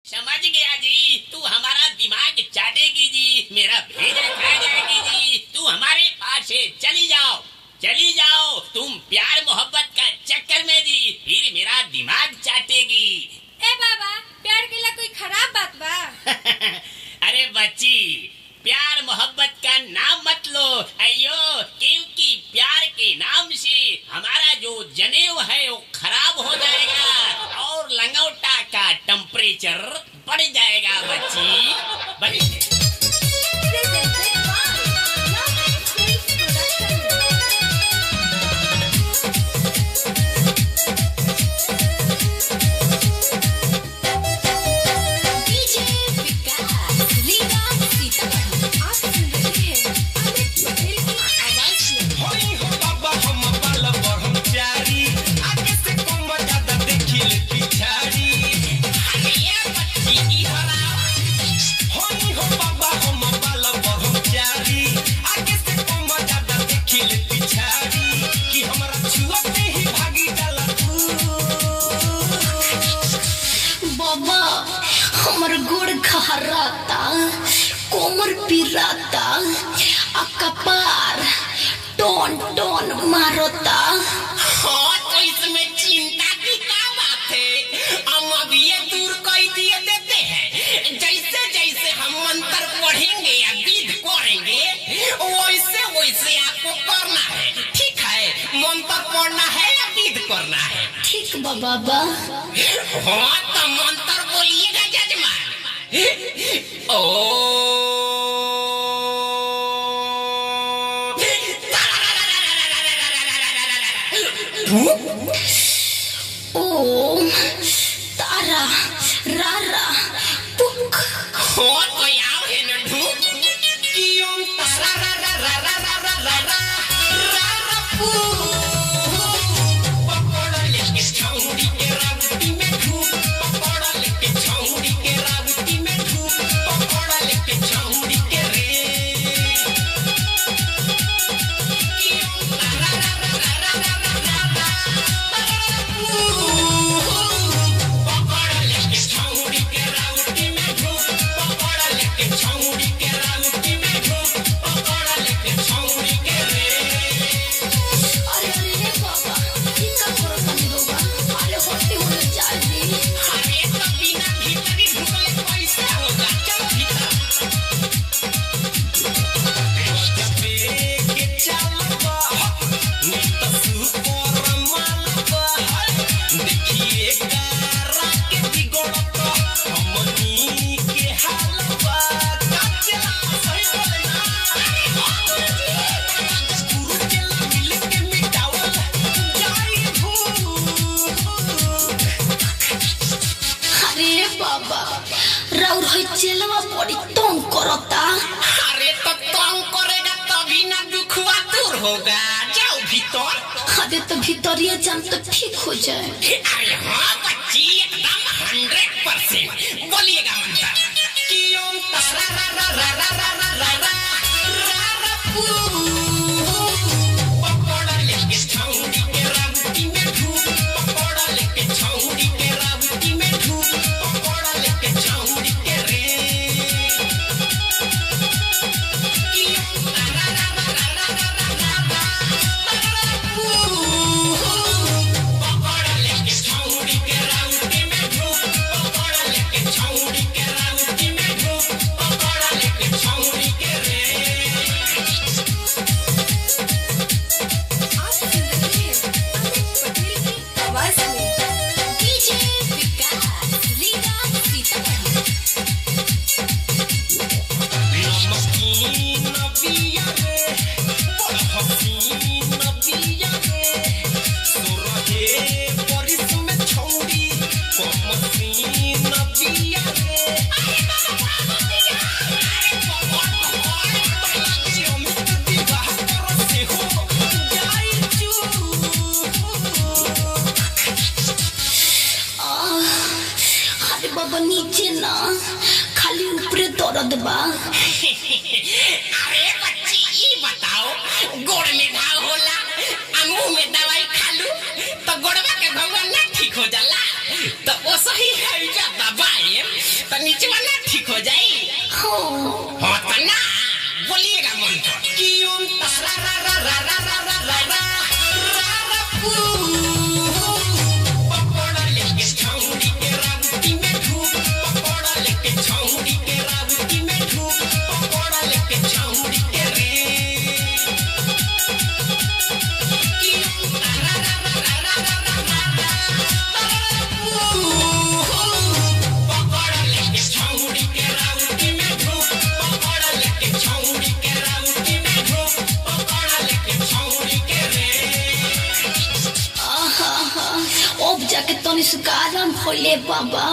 समझ गया जी, तू हमारा दिमाग चाटेगी जी, मेरा भेजा खा जाएगी जी। तू हमारे पास से चली जाओ तुम प्यार मोहब्बत का चक्कर में जी, फिर मेरा दिमाग चाटेगी। ए बाबा, प्यार के लिए कोई खराब बात बा? अरे बच्ची, प्यार मोहब्बत का नाम मत लो अयो, क्योंकि प्यार के नाम से हमारा जो जनेऊ है वो खराब हो जाएगा और लंगोटा का टेम्परेचर बढ़ जाएगा बच्ची। हमर गोड़ खहराता, कोमर पिराता, आ कपार टोन टोन मारता। हाँ, तो इसमें चिंता की क्या बात है, हम अब ये दूर कर दिए देते हैं। जैसे जैसे हम मंत्र पढ़ेंगे या विध करेंगे वैसे वैसे आपको करना है, ठीक है? मंत्र पढ़ना है या विध करना है? ठीक बा बाबा। हाँ, तो मंत्र बोलिएगा जजमान। ओम तारा रारा पुक। हो तो याव है न ढूक कि ओम तारा रा रा रा रा रा रा रा रा रा पुक। पकड़ लेके छौड़ी के रावटी में ढूक, पकड़ लेके छौड़ी के रावटी में ढूक, पकड़ लेके छौड़ी के रे। कि ओम तारा रा रा रा रा रा रा रा रा पकड़ लेके छौड़ी के रावटी में ढूक, पकड़ लेके छौड़ी के रावटी में ढूक, पकड़ लेके छौड़ी के रे। अरे अरे बाबा, ठीक का करो तनी रोगा। अरे होते होने जाए। अरे तो बिना भीतरी ढुकले कैसे होगा? चलो भीतर। जबे के चलबा नी तो सुपर मालबा, देखिए गारा के बिगड़त हमनी के हालबा। काचला सही बोलना, गुरु चला मिल के मिटावल जाई भूख। अरे बाबा, राउर है चेलवा बड़ी तंग करता। अरे तो तंग करेगा तभी ना दुखवा दूर होगा। जाओ भीतर। अरे तो भीतरिया जान तो ठीक हो जाए। अरे हाँ बच्ची, एकदम 100%। बोलिएगा मंत्र कि ओम तारा रा रा रा रा रा रा रा रा रा रा पू। पकड़ लेके छौड़ी के रावटी में ढूक, पकड़ लेके छौड़ी के रावटी में ढूक, पकड़ लेके छौड़ी के रे। कि ओम तारा रा रा रा रा रा रा रा रा रा पू। पकड़ लेके छौड़ी के रावटी में ढूक, पकड़ लेके छौड़ी के रावटी में ढूक, पकड़ लेके छौड़ी के रे। आवाज में डीजे विकास लीला सीतापति। नमकीन पिया रे, बड़ हसीन पिया रे, सुरहे परिस में छौड़ी कमसीन पिया रे। अरे बाबा, अमित विवाह कर से हो जाई चूक। अरे बाबा, नीचे ना, खाली ऊपरे दर्द बा। अरे बच्ची, ये बताओ, गोड़ में घाव होला, मुंह में दवाई खा लू तो गोड़वा के घाव ना ठीक हो जाला। तो वो सही है, जा दबाए मिर्चवा ना ठीक हो जाए। हाँ होता ना बोलिएगा मंत्र कि ओम तारा रा रा रा रा रा रा रा रा रा पू पकोड़ा लेके छौड़ी के राउटी में धूप पकोड़ा लेके छौड़ी के राउटी में धूप पकोड़ा लेके छौड़ी के रे कि ओम तारा रा रा रा रा रा रा रा पू पकोड़ा लेके छौड़ी के राउटी में धूप पकोड़ा लेके छौड़ी के राउटी में धूप पकोड़ा लेके छौड़ी के रे। आहा अब जाके तनी सुकाराम भइले बाबा।